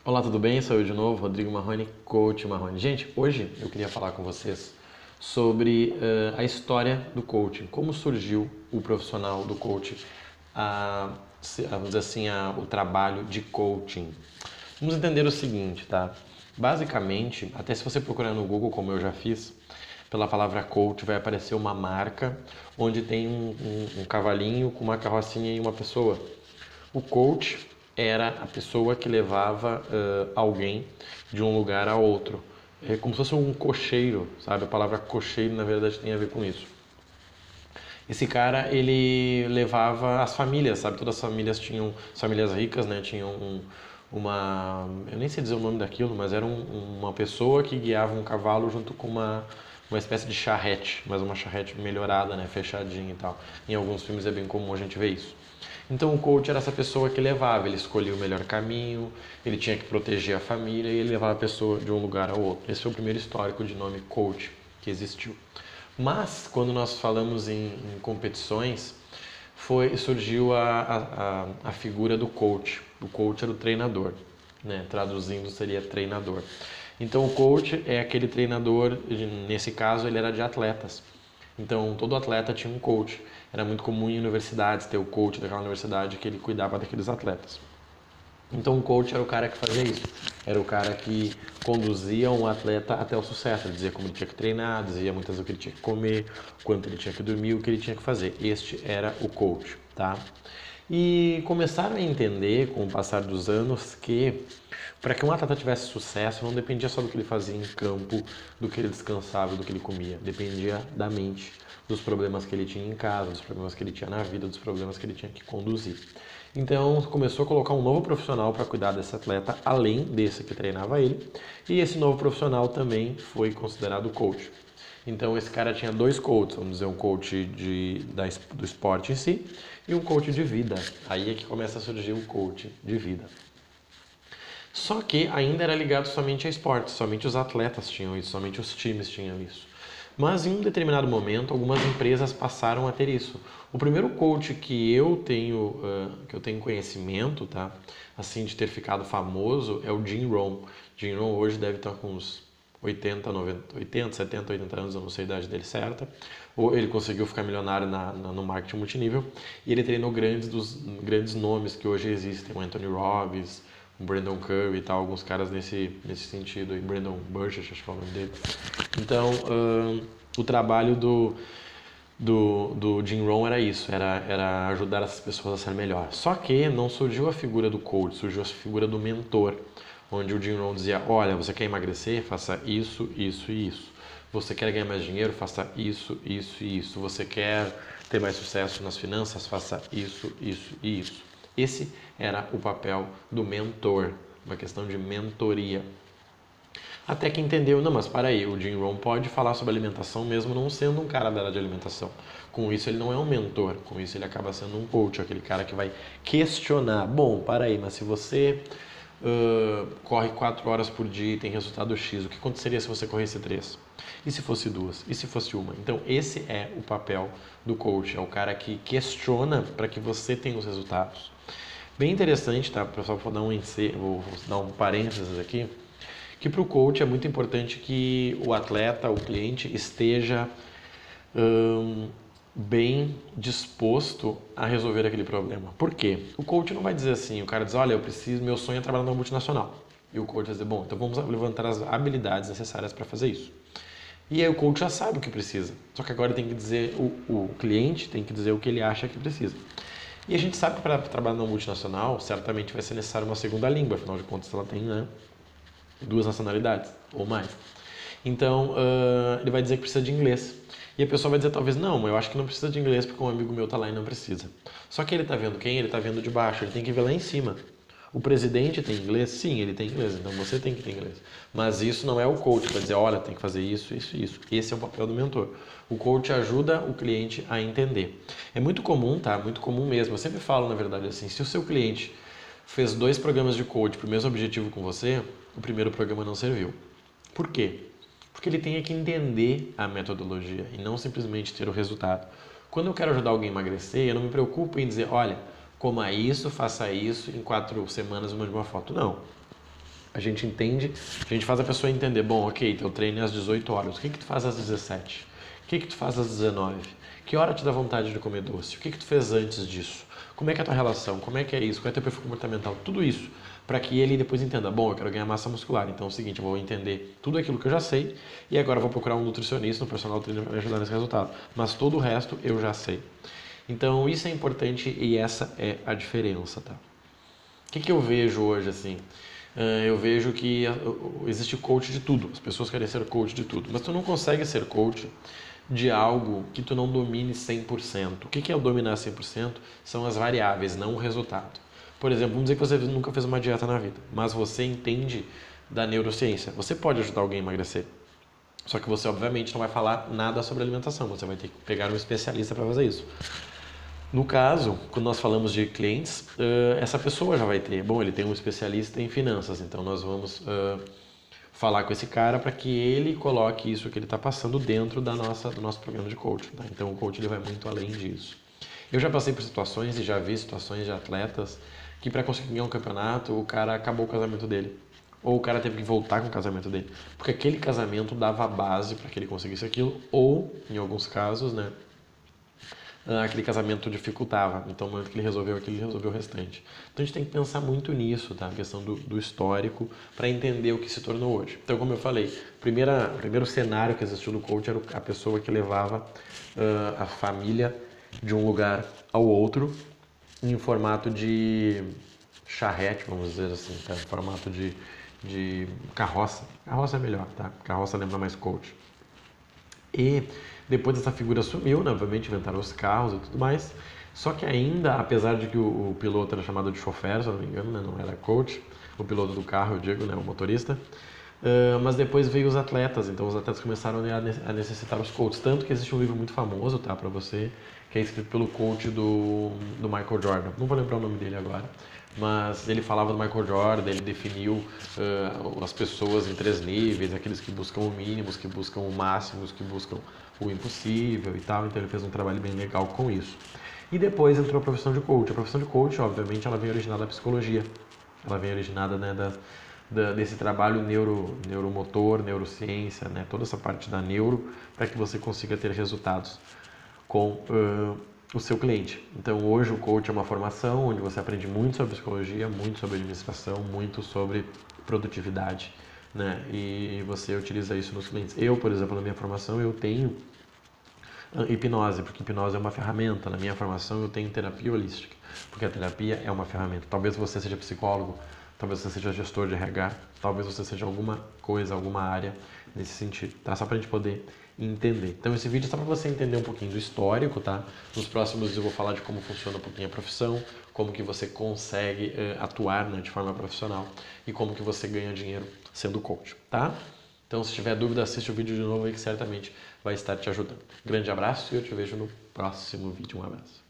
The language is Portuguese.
Olá, tudo bem? Sou eu de novo, Rodrigo Marrone, Coach Marrone. Gente, hoje eu queria falar com vocês sobre a história do coaching, como surgiu o profissional do coaching, vamos dizer assim, o trabalho de coaching. Vamos entender o seguinte, tá? Basicamente, até se você procurar no Google, como eu já fiz, pela palavra coach vai aparecer uma marca onde tem um cavalinho com uma carrocinha e uma pessoa. O coach era a pessoa que levava alguém de um lugar a outro. É como se fosse um cocheiro, sabe? A palavra cocheiro, na verdade, tem a ver com isso. Esse cara, ele levava as famílias, sabe? Todas as famílias tinham, as famílias ricas, né? Tinham eu nem sei dizer o nome daquilo, mas era uma pessoa que guiava um cavalo junto com uma espécie de charrete, mas uma charrete melhorada, né? Fechadinha e tal. Em alguns filmes é bem comum a gente ver isso. Então o coach era essa pessoa que levava, ele escolhia o melhor caminho, ele tinha que proteger a família e ele levava a pessoa de um lugar ao outro. Esse foi o primeiro histórico de nome coach que existiu. Mas quando nós falamos em competições, surgiu a figura do coach. O coach era o treinador, né? Traduzindo seria treinador. Então o coach é aquele treinador, nesse caso ele era de atletas. Então todo atleta tinha um coach. Era muito comum em universidades ter o coach daquela universidade que ele cuidava daqueles atletas. Então o coach era o cara que fazia isso. Era o cara que conduzia um atleta até o sucesso. Ele dizia como ele tinha que treinar, dizia muitas vezes o que ele tinha que comer, quanto ele tinha que dormir, o que ele tinha que fazer. Este era o coach, tá? E começaram a entender com o passar dos anos que para que um atleta tivesse sucesso não dependia só do que ele fazia em campo, do que ele descansava, do que ele comia. Dependia da mente, dos problemas que ele tinha em casa, dos problemas que ele tinha na vida, dos problemas que ele tinha que conduzir. Então começou a colocar um novo profissional para cuidar desse atleta, além desse que treinava ele, e esse novo profissional também foi considerado coach. Então esse cara tinha dois coaches, vamos dizer, um coach do esporte em si e um coach de vida. Aí é que começa a surgir o coach de vida. Só que ainda era ligado somente a esporte, somente os atletas tinham isso, somente os times tinham isso. Mas em um determinado momento, algumas empresas passaram a ter isso. O primeiro coach que eu tenho conhecimento, tá? Assim, de ter ficado famoso, é o Jim Rohn. Jim Rohn hoje deve estar com uns 80, 90, 80, 70, 80 anos, eu não sei a idade dele certa. Ou ele conseguiu ficar milionário no marketing multinível. E ele treinou grandes nomes que hoje existem, o Anthony Robbins, o Brandon Curry e tal, alguns caras nesse sentido, e Brandon Burchard, acho que é o nome dele. Então, o trabalho do Jim Rohn era isso, era ajudar essas pessoas a ser melhor. Só que não surgiu a figura do coach, surgiu a figura do mentor, onde o Jim Rohn dizia, olha, você quer emagrecer? Faça isso, isso e isso. Você quer ganhar mais dinheiro? Faça isso, isso e isso. Você quer ter mais sucesso nas finanças? Faça isso, isso e isso. Esse era o papel do mentor, uma questão de mentoria. Até que entendeu, não, mas para aí, o Jim Rohn pode falar sobre alimentação mesmo não sendo um cara da área de alimentação. Com isso ele não é um mentor, com isso ele acaba sendo um coach, aquele cara que vai questionar. Bom, para aí, mas se você corre 4 horas por dia e tem resultado X, o que aconteceria se você corresse 3? E se fosse 2? E se fosse uma? Então esse é o papel do coach, é o cara que questiona para que você tenha os resultados. Bem interessante, tá? Pessoal, vou dar um parênteses aqui, que para o coach é muito importante que o atleta, o cliente, esteja bem disposto a resolver aquele problema. Por quê? O coach não vai dizer assim, o cara diz, olha, meu sonho é trabalhar numa multinacional. E o coach vai dizer, bom, então vamos levantar as habilidades necessárias para fazer isso. E aí o coach já sabe o que precisa. Só que agora tem que dizer, o cliente tem que dizer o que ele acha que precisa. E a gente sabe que para trabalhar numa multinacional, certamente vai ser necessário uma segunda língua, afinal de contas ela tem, né, 2 nacionalidades ou mais. Então, ele vai dizer que precisa de inglês. E a pessoa vai dizer talvez, não, eu acho que não precisa de inglês porque um amigo meu está lá e não precisa. Só que ele está vendo quem? Ele está vendo de baixo, ele tem que ver lá em cima. O presidente tem inglês? Sim, ele tem inglês, então você tem que ter inglês. Mas isso não é o coach que vai dizer, olha, tem que fazer isso, isso e isso. Esse é o papel do mentor. O coach ajuda o cliente a entender. É muito comum, tá? Muito comum mesmo. Eu sempre falo, na verdade, assim, se o seu cliente fez 2 programas de coach para o mesmo objetivo com você, o primeiro programa não serviu. Por quê? Porque ele tem que entender a metodologia e não simplesmente ter o resultado. Quando eu quero ajudar alguém a emagrecer, eu não me preocupo em dizer, olha, coma isso, faça isso, em 4 semanas eu mando uma foto. Não. A gente entende, a gente faz a pessoa entender, bom, ok, teu treino é às 18 horas, o que tu faz às 17? O que tu faz às 19? Que hora te dá vontade de comer doce? O que tu fez antes disso? Como é que é a tua relação? Como é que é isso? Qual é teu perfil comportamental? Tudo isso, para que ele depois entenda, bom, eu quero ganhar massa muscular, então é o seguinte, eu vou entender tudo aquilo que eu já sei e agora eu vou procurar um nutricionista, um personal trainer para me ajudar nesse resultado. Mas todo o resto eu já sei. Então isso é importante e essa é a diferença, tá? O que eu vejo hoje, assim? Eu vejo que existe coach de tudo, as pessoas querem ser coach de tudo, mas tu não consegue ser coach de algo que tu não domine 100%. O que é o dominar 100%? São as variáveis, não o resultado. Por exemplo, vamos dizer que você nunca fez uma dieta na vida, mas você entende da neurociência. Você pode ajudar alguém a emagrecer, só que você obviamente não vai falar nada sobre alimentação, você vai ter que pegar um especialista para fazer isso. No caso, quando nós falamos de clientes, essa pessoa já vai ter, bom, ele tem um especialista em finanças, então nós vamos falar com esse cara para que ele coloque isso que ele está passando dentro do nosso programa de coaching. Tá? Então o coaching ele vai muito além disso. Eu já passei por situações e já vi situações de atletas que para conseguir ganhar um campeonato, o cara acabou o casamento dele. Ou o cara teve que voltar com o casamento dele. Porque aquele casamento dava a base para que ele conseguisse aquilo, ou, em alguns casos, né, aquele casamento dificultava. Então, no momento que ele resolveu aquilo, ele resolveu o restante. Então, a gente tem que pensar muito nisso, tá? A questão do histórico, para entender o que se tornou hoje. Então, como eu falei, o primeiro cenário que existiu no coach era a pessoa que levava a família de um lugar ao outro em formato de charrete, vamos dizer assim, tá? Em formato de carroça. Carroça é melhor, tá? Carroça lembra mais coach. E depois essa figura sumiu, né? Obviamente inventaram os carros e tudo mais. Só que ainda, apesar de que o piloto era chamado de chofer, se eu não me engano, né? Não era coach, o piloto do carro, eu digo, né? O motorista. Mas depois veio os atletas, então os atletas começaram a necessitar os coaches. Tanto que existe um livro muito famoso, tá, para você, que é escrito pelo coach do Michael Jordan. Não vou lembrar o nome dele agora, mas ele falava do Michael Jordan, ele definiu as pessoas em 3 níveis, aqueles que buscam o mínimo, os que buscam o máximo, os que buscam o impossível e tal. Então ele fez um trabalho bem legal com isso. E depois entrou a profissão de coach. A profissão de coach, obviamente, ela vem originada da psicologia. Ela vem originada, né, desse trabalho neuromotor, neurociência, né, toda essa parte da neuro, para que você consiga ter resultados com o seu cliente. Então hoje o coach é uma formação onde você aprende muito sobre psicologia, muito sobre administração, muito sobre produtividade, né, e você utiliza isso nos clientes. Eu, por exemplo, na minha formação eu tenho hipnose, porque hipnose é uma ferramenta. Na minha formação eu tenho terapia holística, porque a terapia é uma ferramenta. Talvez você seja psicólogo, talvez você seja gestor de RH, talvez você seja alguma coisa, alguma área nesse sentido, tá? Só pra gente poder entender. Então esse vídeo é só para você entender um pouquinho do histórico, tá? Nos próximos vídeos eu vou falar de como funciona um pouquinho a profissão, como que você consegue atuar, né, de forma profissional e como que você ganha dinheiro sendo coach, tá? Então se tiver dúvida, assiste o vídeo de novo aí que certamente vai estar te ajudando. Grande abraço e eu te vejo no próximo vídeo. Um abraço.